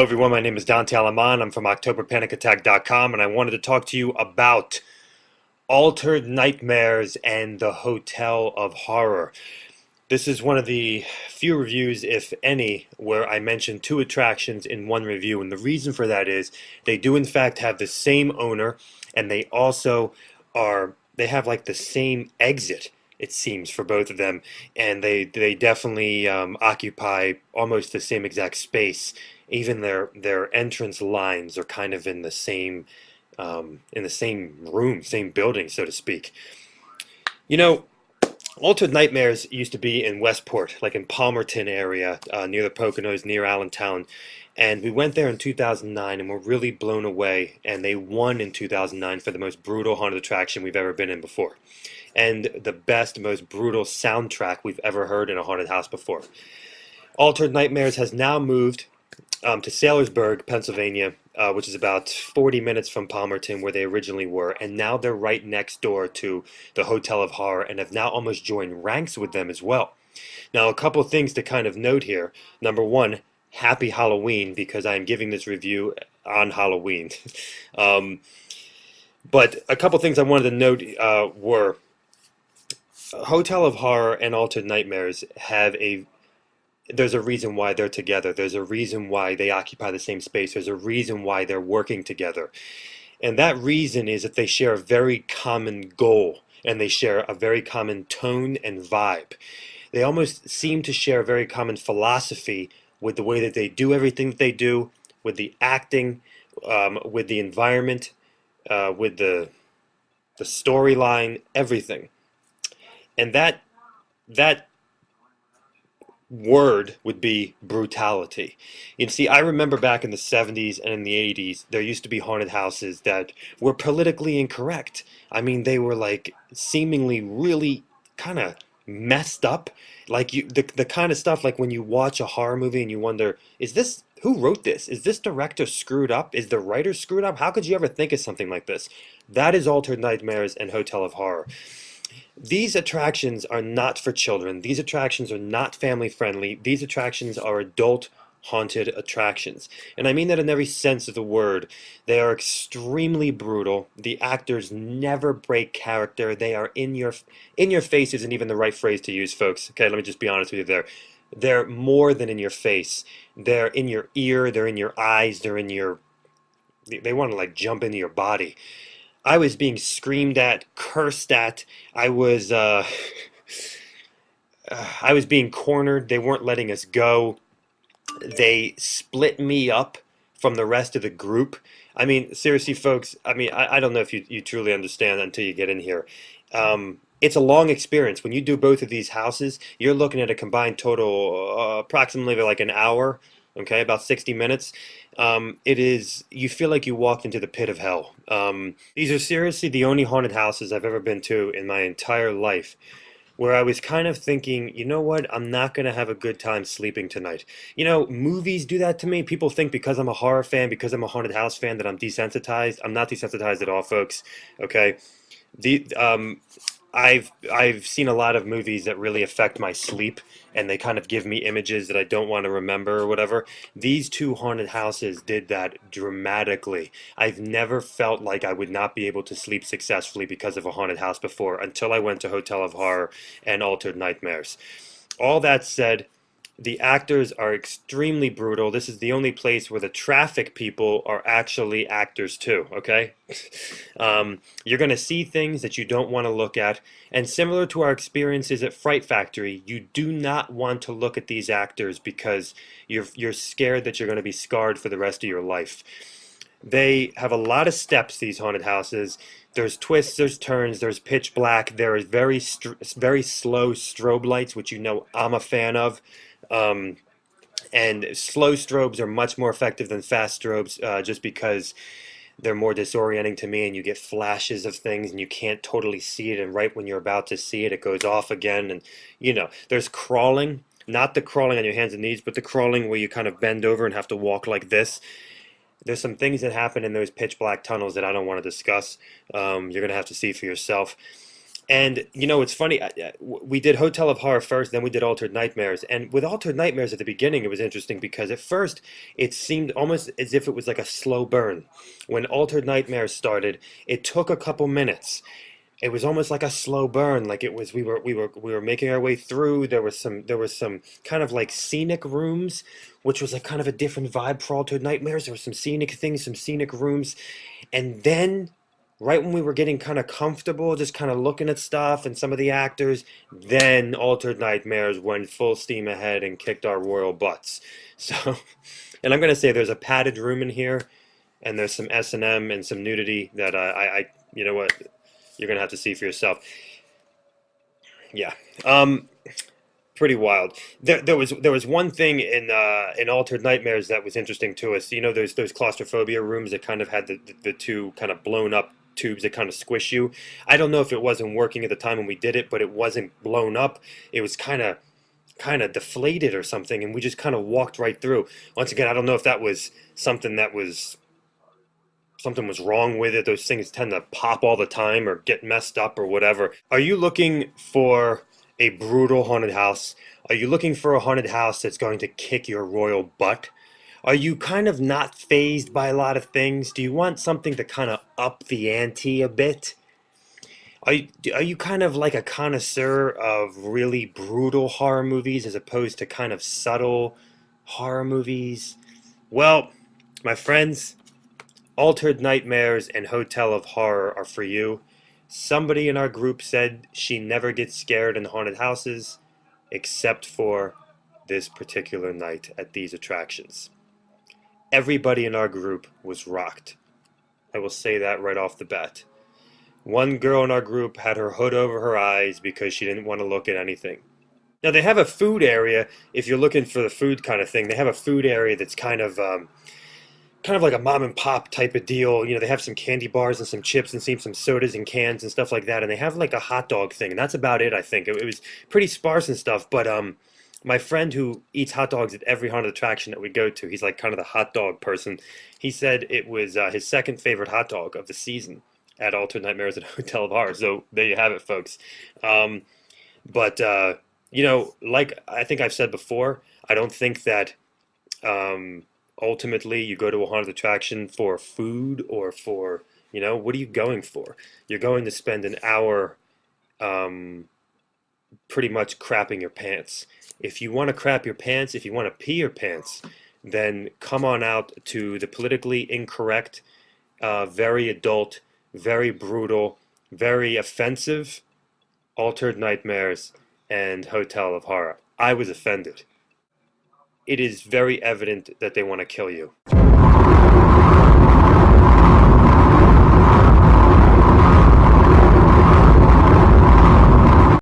Hello everyone, my name is Dante Alaman. I'm from OctoberPanicAttack.com and I wanted to talk to you about Altered Nightmares and the Hotel of Horror. This is one of the few reviews, if any, where I mention two attractions in one review, and the reason for that is they do in fact have the same owner, and they also they have like the same exit, it seems, for both of them, and they definitely occupy almost the same exact space. Even their entrance lines are kind of in the same room, same building, so to speak. You know, Altered Nightmares used to be in Westport, like in Palmerton area, near the Poconos, near Allentown. And we went there in 2009 and were really blown away. And they won in 2009 for the most brutal haunted attraction we've ever been in before. And the best, most brutal soundtrack we've ever heard in a haunted house before. Altered Nightmares has now moved to Saylorsburg, Pennsylvania, which is about 40 minutes from Palmerton, where they originally were, and now they're right next door to the Hotel of Horror and have now almost joined ranks with them as well. Now, a couple things to kind of note here. Number one, happy Halloween, because I'm giving this review on Halloween. But a couple things I wanted to note were Hotel of Horror and Altered Nightmares have there's a reason why they're together. There's a reason why they occupy the same space. There's a reason why they're working together. And that reason is that they share a very common goal and they share a very common tone and vibe. They almost seem to share a very common philosophy with the way that they do everything that they do, with the acting, with the environment, with the storyline, everything. And that word would be brutality. You see, I remember back in the 70s and in the 80s, there used to be haunted houses that were politically incorrect. I mean, they were like seemingly really kind of messed up. Like the kind of stuff like when you watch a horror movie and you wonder, who wrote this? Is this director screwed up? Is the writer screwed up? How could you ever think of something like this? That is Altered Nightmares and Hotel of Horror. These attractions are not for children. These attractions are not family friendly. These attractions are adult haunted attractions. And I mean that in every sense of the word. They are extremely brutal. The actors never break character. They are in your face isn't even the right phrase to use, folks. Okay, let me just be honest with you there. They're more than in your face. They're in your ear, they're in your eyes, they want to like jump into your body. I was being screamed at, cursed at. I was being cornered. They weren't letting us go. They split me up from the rest of the group. I mean, seriously, folks, I mean, I don't know if you truly understand until you get in here. It's a long experience. When you do both of these houses, you're looking at a combined total approximately like an hour, okay, about 60 minutes. You feel like you walked into the pit of hell. These are seriously the only haunted houses I've ever been to in my entire life where I was kind of thinking, you know what, I'm not going to have a good time sleeping tonight. You know, movies do that to me. People think because I'm a horror fan, because I'm a haunted house fan, that I'm desensitized. I'm not desensitized at all, folks, okay? The I've seen a lot of movies that really affect my sleep, and they kind of give me images that I don't want to remember or whatever. These two haunted houses did that dramatically. I've never felt like I would not be able to sleep successfully because of a haunted house before until I went to Hotel of Horror and Altered Nightmares. All that said, the actors are extremely brutal. This is the only place where the traffic people are actually actors too, okay? You're going to see things that you don't want to look at. And similar to our experiences at Fright Factory, you do not want to look at these actors because you're scared that you're going to be scarred for the rest of your life. They have a lot of steps, these haunted houses. There's twists, there's turns, there's pitch black, there is very slow strobe lights, which you know I'm a fan of. And slow strobes are much more effective than fast strobes just because they're more disorienting to me and you get flashes of things and you can't totally see it, and right when you're about to see it, it goes off again. And you know, there's crawling, not the crawling on your hands and knees, but the crawling where you kind of bend over and have to walk like this. There's some things that happen in those pitch black tunnels that I don't want to discuss. You're going to have to see for yourself. And it's funny. We did Hotel of Horror first, then we did Altered Nightmares. And with Altered Nightmares at the beginning, it was interesting because at first it seemed almost as if it was like a slow burn. When Altered Nightmares started, it took a couple minutes. It was almost like a slow burn, like it was we were making our way through. There was some kind of like scenic rooms, which was like kind of a different vibe for Altered Nightmares. There were some scenic things, some scenic rooms, and then right when we were getting kind of comfortable, just kind of looking at stuff and some of the actors, then Altered Nightmares went full steam ahead and kicked our royal butts. So, and I'm gonna say there's a padded room in here, and there's some S&M and some nudity that you know what, you're gonna have to see for yourself. Yeah. Pretty wild. There was one thing in Altered Nightmares that was interesting to us. There's those claustrophobia rooms that kind of had the two kind of blown up tubes that kind of squish you. I don't know if it wasn't working at the time when we did it, but it wasn't blown up. It was kind of deflated or something, and we just kind of walked right through. Once again, I don't know if that was something was wrong with it. Those things tend to pop all the time or get messed up or whatever. Are you looking for a brutal haunted house? Are you looking for a haunted house that's going to kick your royal butt? Are you kind of not phased by a lot of things? Do you want something to kind of up the ante a bit? Are you kind of like a connoisseur of really brutal horror movies as opposed to kind of subtle horror movies? Well, my friends, Altered Nightmares and Hotel of Horror are for you. Somebody in our group said she never gets scared in haunted houses, except for this particular night at these attractions. Everybody in our group was rocked. I will say that right off the bat. One girl in our group had her hood over her eyes because she didn't want to look at anything. Now, they have a food area, if you're looking for the food kind of thing, they have a food area that's kind of like a mom and pop type of deal. They have some candy bars and some chips and some sodas and cans and stuff like that. And they have like a hot dog thing, and that's about it, I think. It was pretty sparse and stuff. But my friend who eats hot dogs at every haunted attraction that we go to, he's like kind of the hot dog person. He said it was his second favorite hot dog of the season at Alternate Nightmares at Hotel of Horror. So there you have it, folks. But like I think I've said before, I don't think that. Ultimately, you go to a haunted attraction for food or for, what are you going for? You're going to spend an hour pretty much crapping your pants. If you want to crap your pants, if you want to pee your pants, then come on out to the politically incorrect, very adult, very brutal, very offensive Altered Nightmares and Hotel of Horror. I was offended. It is very evident that they want to kill you.